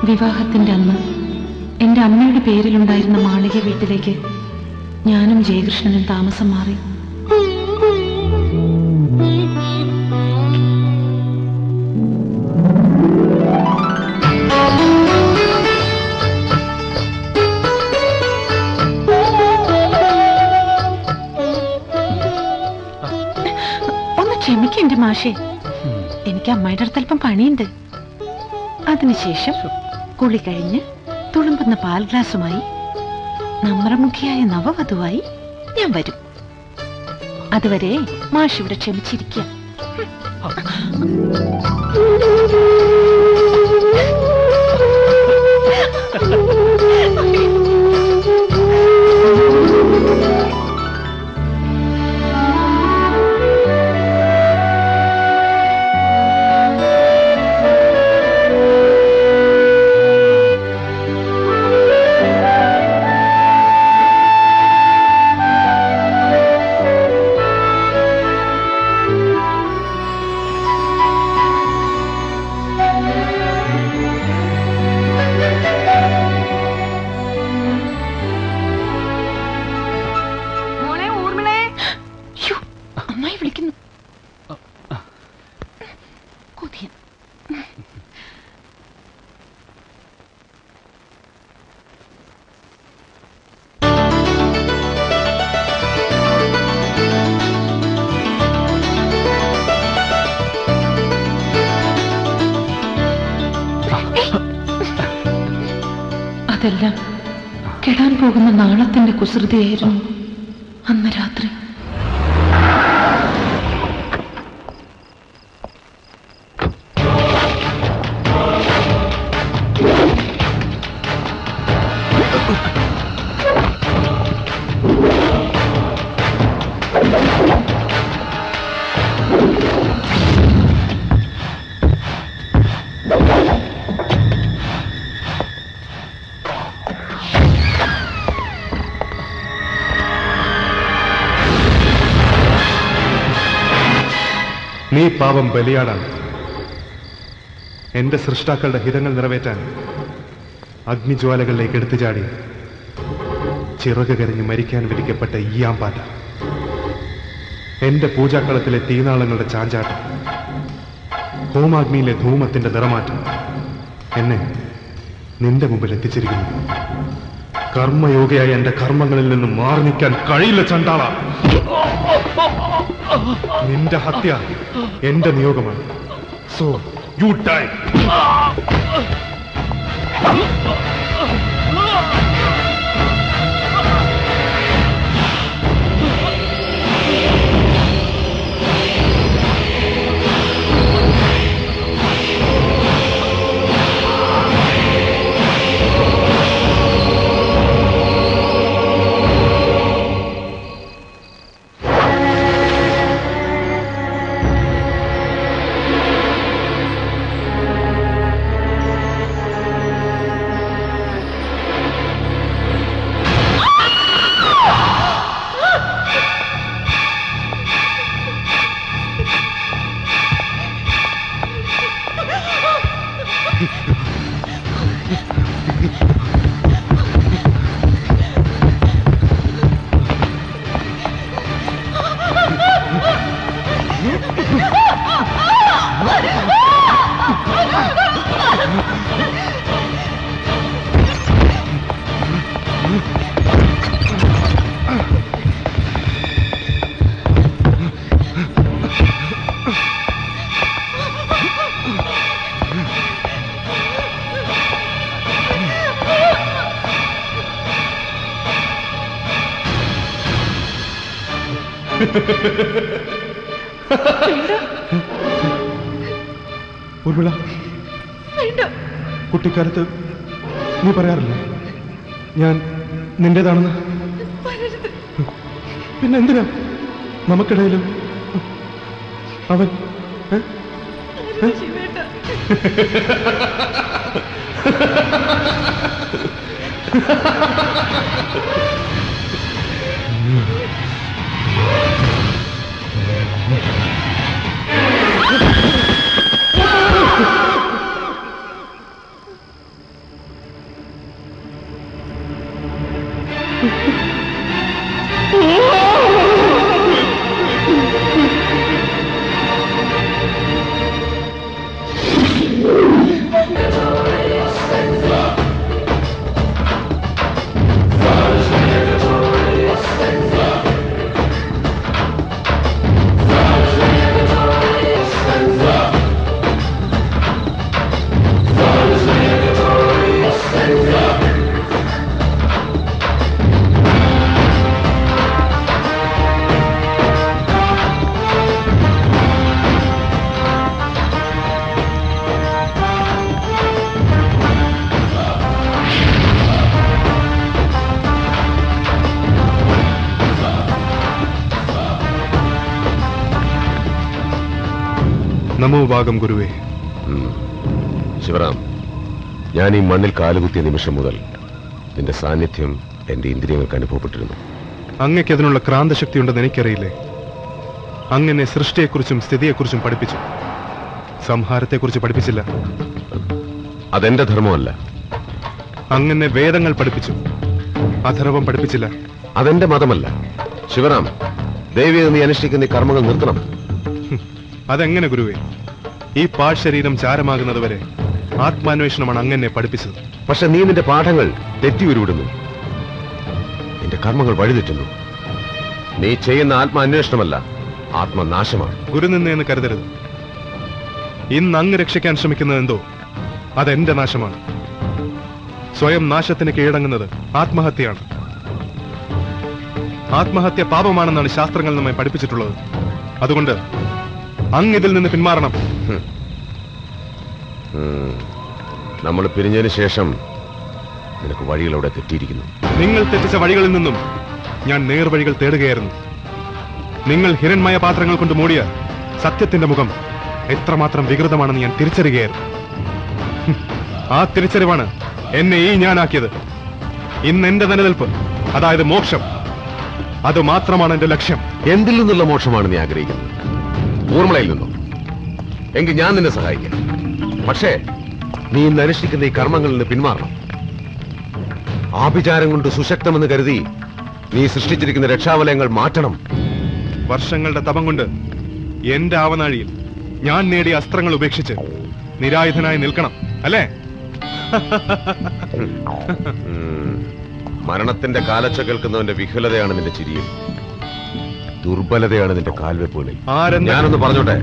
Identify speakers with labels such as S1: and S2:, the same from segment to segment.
S1: വിവാഹത്തിന്റെ അന്ന് എൻ്റെ അമ്മയുടെ പേരിലുണ്ടായിരുന്ന മാളിക വീട്ടിലേക്ക് ഞാനും ജയകൃഷ്ണനും താമസം മാറി. ഒന്ന് ക്ഷമിക്കെന്റെ മാഷേ, എനിക്ക് അമ്മയുടെ അടുത്ത് അല്പം പണിയുണ്ട്. അതിനുശേഷം കുളി കഴിഞ്ഞ് തുളുമ്പുന്ന പാൽ ഗ്ലാസുമായി നമ്രമുഖിയായ നവവധുവായി ഞാൻ വരും. അതുവരെ മാഷ് ഇവിടെ ക്ഷമിച്ചിരിക്കുക. അതെല്ലാം കെടാൻ പോകുന്ന നാളത്തിന്റെ കുസൃതിയായിരുന്നു അന്ന് രാത്രി.
S2: നീ പാവം ബലിയാടാണ്. എന്റെ സൃഷ്ടാക്കളുടെ ഹിതങ്ങൾ നിറവേറ്റാൻ അഗ്നിജ്വാലകളിലേക്ക് എടുത്തു ചാടി ചിറക് കരഞ്ഞ് മരിക്കാൻ വിധിക്കപ്പെട്ട ഈയാമ്പാറ്റ, എന്റെ പൂജാക്കളത്തിലെ തീനാളങ്ങളുടെ ചാഞ്ചാട്ടം, ഹോമാഗ്നിയിലെ ധൂമത്തിന്റെ നിറമാറ്റം എന്നെ നിന്റെ മുമ്പിൽ എത്തിച്ചിരിക്കുന്നു. കർമ്മയോഗയായ എന്റെ കർമ്മങ്ങളിൽ നിന്നും മാറി നിൽക്കാൻ കഴിയില്ല ചണ്ടാള. നിന്റെ ഹത്യ എന്റെ നിയോഗമാണ്. So you die. ഉർമിള, കുട്ടിക്കാലത്ത് നീ പറയാറില്ലേ ഞാൻ നിന്റേതാണെന്ന്? പിന്നെ എന്തിനാ നമുക്കിടയിലും അവൻ? നമോ ഭാഗം ഗുരുവേ.
S3: ശിവറാം, ഞാൻ ഈ മണ്ണിൽ കാലുകുത്തിയ നിമിഷം മുതൽ നിന്റെ സാന്നിധ്യം എന്റെ ഇന്ദ്രിയങ്ങൾക്ക് അനുഭവപ്പെട്ടിരുന്നു.
S2: അങ്ങയ്ക്ക് അതിനുള്ള ക്രാന്തശക്തി ഉണ്ടെന്ന് എനിക്കറിയില്ലേ? അങ്ങനെ സൃഷ്ടിയെക്കുറിച്ചും സ്ഥിതിയെക്കുറിച്ചും പഠിപ്പിച്ചു, സംഹാരത്തെക്കുറിച്ച് പഠിപ്പിച്ചില്ല.
S3: അതെന്റെ ധർമ്മമല്ല.
S2: അങ്ങനെ വേദങ്ങൾ പഠിപ്പിച്ചു, അഥർവം പഠിപ്പിച്ചില്ല.
S3: അതെന്റെ മതമല്ല. ശിവറാം, ദേവിയെ നീ അനുഷ്ഠിക്കുന്ന ഈ കർമ്മങ്ങൾ നിർത്തണം.
S2: അതെങ്ങനെ ഗുരുവേ? ഈ പാഴ്ശരീരം ചാരമാകുന്നത് വരെ ആത്മാന്വേഷണമാണ് അങ്ങനെ പഠിപ്പിച്ചത്.
S3: പക്ഷെ നീ നിന്റെ പാഠങ്ങൾ തെറ്റി ഉരുവിടുന്നു. നിന്റെ കർമ്മങ്ങൾ വഴിതെറ്റുന്നു. നീ ചെയ്യുന്ന ആത്മാന്വേഷണമല്ല, ആത്മനാശമാണ്.
S2: ഗുരുനിന്നെന്ന് കരുതരുത്. ഇന്ന് അങ്ങ് രക്ഷിക്കാൻ ശ്രമിക്കുന്നത് എന്തോ അതെന്റെ നാശമാണ്. സ്വയം നാശത്തിന് കീഴടങ്ങുന്നത് ആത്മഹത്യയാണ്. ആത്മഹത്യ പാപമാണെന്നാണ് ശാസ്ത്രങ്ങൾ നമ്മെ പഠിപ്പിച്ചിട്ടുള്ളത്. അതുകൊണ്ട് അങ്ങ് ഇതിൽ നിന്ന് പിന്മാറണം.
S3: നമ്മൾ പിരിഞ്ഞതിന് ശേഷം നിനക്ക് വഴികളവിടെ തെറ്റിയിരിക്കുന്നു.
S2: നിങ്ങൾ തെറ്റിച്ച വഴികളിൽ നിന്നും ഞാൻ നേർവഴികൾ തേടുകയായിരുന്നു. നിങ്ങൾ ഹിരൺമയ പാത്രങ്ങൾ കൊണ്ട് മൂടിയ സത്യത്തിന്റെ മുഖം എത്രമാത്രം വികൃതമാണെന്ന് ഞാൻ തിരിച്ചറിയുകയായിരുന്നു. ആ തിരിച്ചറിവാണ് എന്നെ ഈ ഞാനാക്കിയത്. ഇന്ന് എന്റെ നിലനിൽപ്പ്, അതായത് മോക്ഷം, അത് മാത്രമാണ് എന്റെ ലക്ഷ്യം.
S3: എന്തിൽ നിന്നുള്ള മോക്ഷമാണ് നീ ആഗ്രഹിക്കുന്നത്? ഊർമിളയിൽ നിന്നും? എങ്കിൽ ഞാൻ നിന്നെ സഹായിക്കാം. പക്ഷേ നീ ഇന്ന് അനുഷ്ഠിക്കുന്ന ഈ കർമ്മങ്ങളിൽ നിന്ന് പിന്മാറണം. ആഭിചാരം കൊണ്ട് സുശക്തമെന്ന് കരുതി നീ സൃഷ്ടിച്ചിരിക്കുന്ന രക്ഷാവലയങ്ങൾ മാറ്റണം.
S2: വർഷങ്ങളുടെ തപം കൊണ്ട് എന്റെ ആവനാഴിയിൽ ഞാൻ നേടിയ അസ്ത്രങ്ങൾ ഉപേക്ഷിച്ച് നിരായുധനായി നിൽക്കണം, അല്ലേ?
S3: മരണത്തിന്റെ കാലച്ച കേൾക്കുന്നവന്റെ വിഹുലതയാണ് നിന്റെ ചിരിയിൽ, ദുർബലതയാണ് നിന്റെ കാൽവെപ്പുകളിൽ. ഞാനൊന്ന് പറഞ്ഞോട്ടെ,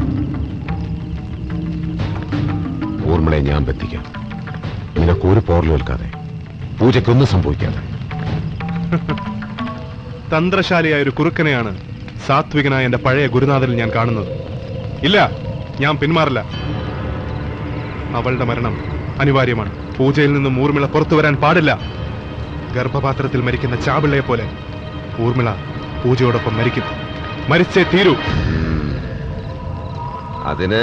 S3: ഊർമിളയെ ഞാൻ ബന്ധിക്കാം. നിനക്കൊരു പോർലേൽക്കാതെ, പൂജയ്ക്കൊന്നും സംഭവിക്കാതെ.
S2: തന്ത്രശാലിയായ ഒരു കുറുക്കനെയാണ് സാത്വികനായ എന്റെ പഴയ ഗുരുനാഥനിൽ ഞാൻ കാണുന്നത്. ഇല്ല, ഞാൻ പിന്മാറില്ല. അവളുടെ മരണം അനിവാര്യമാണ്. പൂജയിൽ നിന്നും ഊർമിള പുറത്തു വരാൻ പാടില്ല. ഗർഭപാത്രത്തിൽ മരിക്കുന്ന ചാപിള്ളയെ പോലെ ഊർമിള പൂജയോടൊപ്പം മരിക്കും. മരിച്ചേ തീരൂ.
S3: അതിന്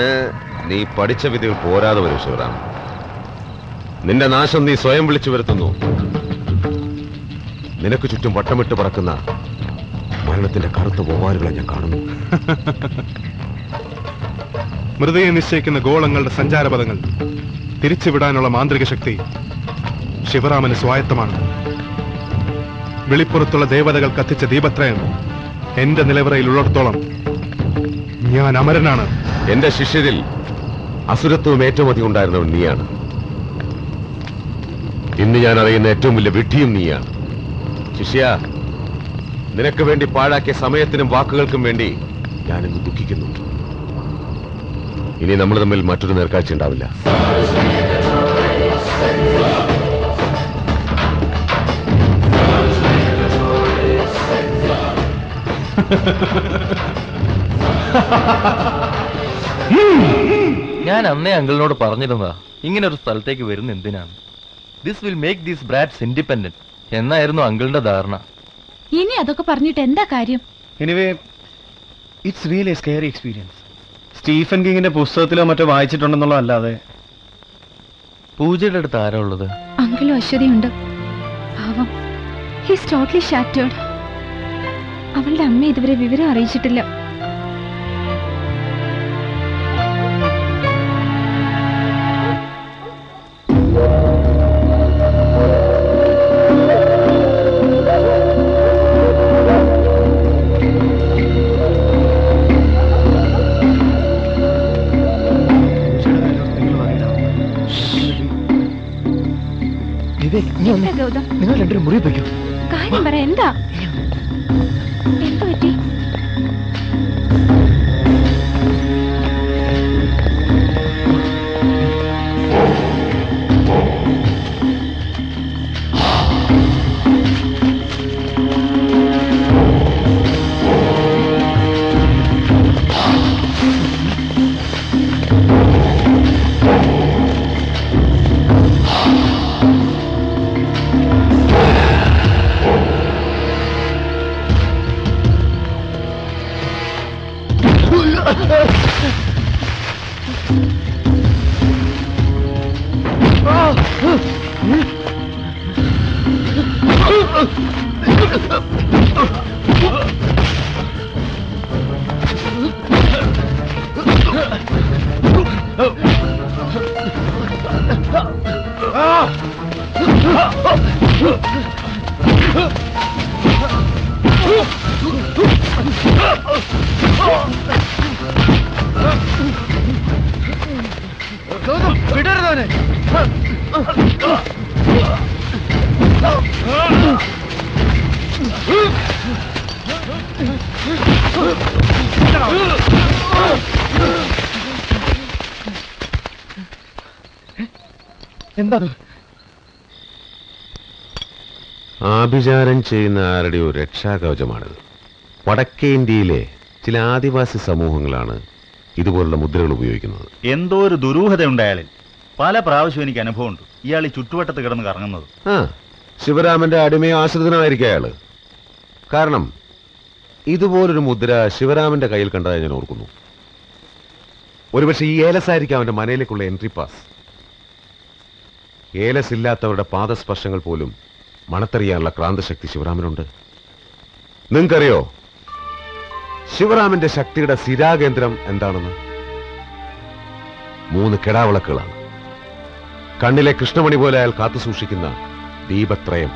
S3: നീ പഠിച്ച വിധികൾ പോരാതെ വരും ശിവറാം. നിന്റെ നാശം നീ സ്വയം വിളിച്ചു വരുത്തുന്നു. നിനക്ക് ചുറ്റും വട്ടമിട്ട് പറക്കുന്ന മരണത്തിന്റെ കറുത്ത വവ്വാലുകളെ ഞാൻ കാണുന്നു.
S2: മൃതയെ നിശ്ചയിക്കുന്ന ഗോളങ്ങളുടെ സഞ്ചാരപഥങ്ങൾ തിരിച്ചുവിടാനുള്ള മാന്ത്രിക ശക്തി ശിവറാമന് സ്വായത്തമാണ്. വെളിപ്പുറത്തുള്ള ദേവതകൾ കത്തിച്ച ദീപത്രയം എന്റെ നിലവറയിൽ ഉള്ളിടത്തോളം ഞാൻ അമരനാണ്.
S3: എന്റെ ശിഷ്യരിൽ അസുരത്വം ഏറ്റവും അധികം ഉണ്ടായിരുന്നവൻ നീയാണ്. ഇന്ന് ഞാൻ അറിയുന്ന ഏറ്റവും വലിയ വിഡ്ഢിയും നീയാണ്. ശിഷ്യ, നിനക്ക് വേണ്ടി പാഴാക്കിയ സമയത്തിനും വാക്കുകൾക്കും വേണ്ടി ഞാനിന്ന് ദുഃഖിക്കുന്നു. ഇനി നമ്മൾ തമ്മിൽ മറ്റൊരു നേർക്കാഴ്ച ഉണ്ടാവില്ല.
S4: ഞാൻ അന്നേ അങ്കിളിനോട് പറഞ്ഞിരുന്നതാ ഇങ്ങനെ ഒരു സ്ഥലത്തേക്ക് വരുന്ന എന്തിനാണ്. This will make these brats independent എന്നായിരുന്നു അങ്കിളിന്റെ ധാരണ.
S1: ഇനി അതൊക്കെ പറഞ്ഞിട്ട് എന്താ കാര്യം?
S5: Anyway it's really a scary experience. Stephen കിങ്ങിന്റെ പുസ്തകത്തിലോ മറ്റോ വായിച്ചിട്ടുണ്ടെന്നുള്ളതല്ലാതെ.
S4: പൂജയുടെ അടുത്ത് ആരാ ഉള്ളത്?
S1: അങ്കിളും അശ്വതിയുണ്ട്. പാവം, ഹീസ് ടോട്ടലി ഷാറ്റേർഡ്. അവളുടെ അമ്മ ഇതുവരെ വിവരം അറിയിച്ചിട്ടില്ല. എന്താ ഗൗതം?
S5: നിങ്ങൾ രണ്ടുപേരും മുറി പോയിക്കോ.
S1: കാര്യം പറ, എന്താ എന്ത് പറ്റി?
S5: വിടരുതവനെ. എന്താ
S3: ആഭിചാരം ചെയ്യുന്ന ആരുടെയോ രക്ഷാകവചമാണിത്. വടക്കേ ഇന്ത്യയിലെ ചില ആദിവാസി സമൂഹങ്ങളാണ് ഇതുപോലുള്ള മുദ്രകൾ ഉപയോഗിക്കുന്നത്.
S6: എന്തോ ഒരു ദുരൂഹത ഉണ്ടായാലും പല പ്രാവശ്യം എനിക്ക് അനുഭവമുണ്ട് ഇയാൾ ഈ ചുറ്റുവട്ടത്ത് കിടന്ന് കറങ്ങുന്നത്.
S3: ആ, ശിവരാമന്റെ അടിമയോ ആശ്രിതനായിരിക്കും അയാള്. കാരണം ഇതുപോലൊരു മുദ്ര ശിവരാമന്റെ കയ്യിൽ കണ്ടതായി ഞാൻ ഓർക്കുന്നു. ഒരുപക്ഷെ ഈ ഏലസ് ആയിരിക്കും അവന്റെ മനയിലേക്കുള്ള എൻട്രി പാസ്. ഏലസ് ഇല്ലാത്തവരുടെ പാദസ്പർശങ്ങൾ പോലും മണത്തറിയാനുള്ള ക്രാന്തശക്തി ശിവരാമനുണ്ട്. നിങ്ങൾക്കറിയോ ശിവരാമന്റെ ശക്തിയുടെ സ്ഥിരാകേന്ദ്രം എന്താണെന്ന്? 3 കെടാവിളക്കുകളാണ്. കണ്ണിലെ കൃഷ്ണമണി പോലെ അയാൾ കാത്തുസൂക്ഷിക്കുന്ന ദീപത്രയം.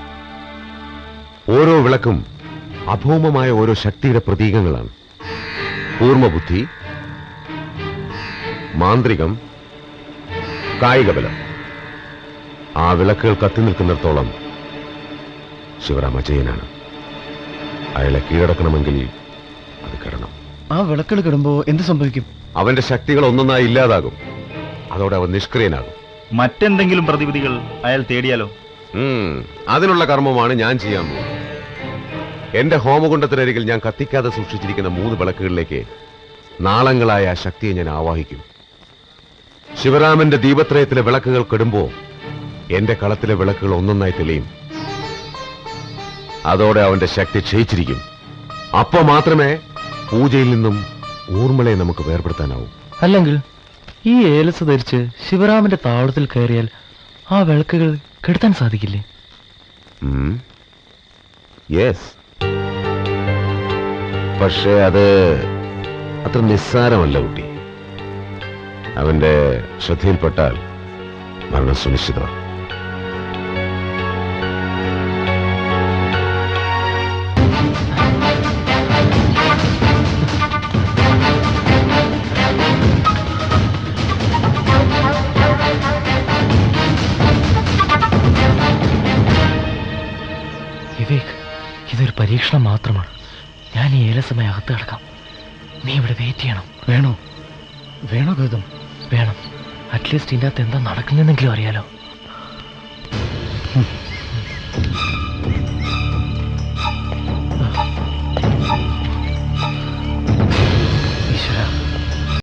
S3: ഓരോ വിളക്കും അഭൗമമായ ഓരോ ശക്തിയുടെ പ്രതീകങ്ങളാണ്. കൂർമ്മബുദ്ധി, മാന്ത്രികം, കായികബലം. ആ വിളക്കുകൾ കത്തി നിൽക്കുന്നിടത്തോളം ശിവരാമ ജയനാണ്. അയാളെ കീഴടക്കണമെങ്കിൽ അത് കിടണം.
S5: ആ വിളക്കുകൾ കിടുമ്പോ എന്ത് സംഭവിക്കും?
S3: അവന്റെ ശക്തികൾ ഒന്നൊന്നായി ഇല്ലാതാകും. അതോടെ അവൻ നിഷ്ക്രിയനാകും.
S6: മറ്റെന്തെങ്കിലും പ്രതിവിധികൾ അയാൾ തേടിയാലോ?
S3: അതിനുള്ള കർമ്മമാണ് ഞാൻ ചെയ്യാൻ പോകുന്നത്. എന്റെ ഹോമകുണ്ടത്തിനരികിൽ ഞാൻ കത്തിക്കാതെ സൂക്ഷിച്ചിരിക്കുന്ന 3 വിളക്കുകളിലേക്ക് നാളങ്ങളായ ആ ശക്തിയെ ഞാൻ ആവാഹിക്കും. ശിവരാമന്റെ ദീപത്രയത്തിലെ വിളക്കുകൾ കെടുമ്പോ എന്റെ കളത്തിലെ വിളക്കുകൾ ഒന്നൊന്നായി തെളിയും. അതോടെ അവന്റെ ശക്തി ക്ഷയിച്ചിരിക്കും. അപ്പോ മാത്രമേ പൂജയിൽ നിന്നും ഊർമിളയെ നമുക്ക് വേർപെടുത്താനാവൂ.
S4: അല്ലെങ്കിൽ ഈ ഏലസ് ധരിച്ച് ശിവരാമന്റെ താവളത്തിൽ കയറിയാൽ ആ വിളക്കുകൾ കെടുത്താൻ സാധിക്കില്ലേ?
S3: യെസ്, പക്ഷേ അത് അത്ര നിസ്സാരമല്ല കുട്ടി. അവന്റെ ശ്രദ്ധയിൽപ്പെട്ടാൽ മരണം സുനിശ്ചിതമാണ്.
S4: വിവേക്, ഇതൊരു പരീക്ഷണം മാത്രമാണ്. ഞാൻ ഈ ഏലസമയം അകത്ത് കിടക്കാം. നീ ഇവിടെ വെയിറ്റ് ചെയ്യണം.
S5: വേണോ? വേണോ ഗൗതം?
S4: വേണം. അറ്റ്ലീസ്റ്റ് ഇതിൻ്റെ അകത്ത് എന്താ നടക്കുന്നെന്നെങ്കിലും അറിയാലോ.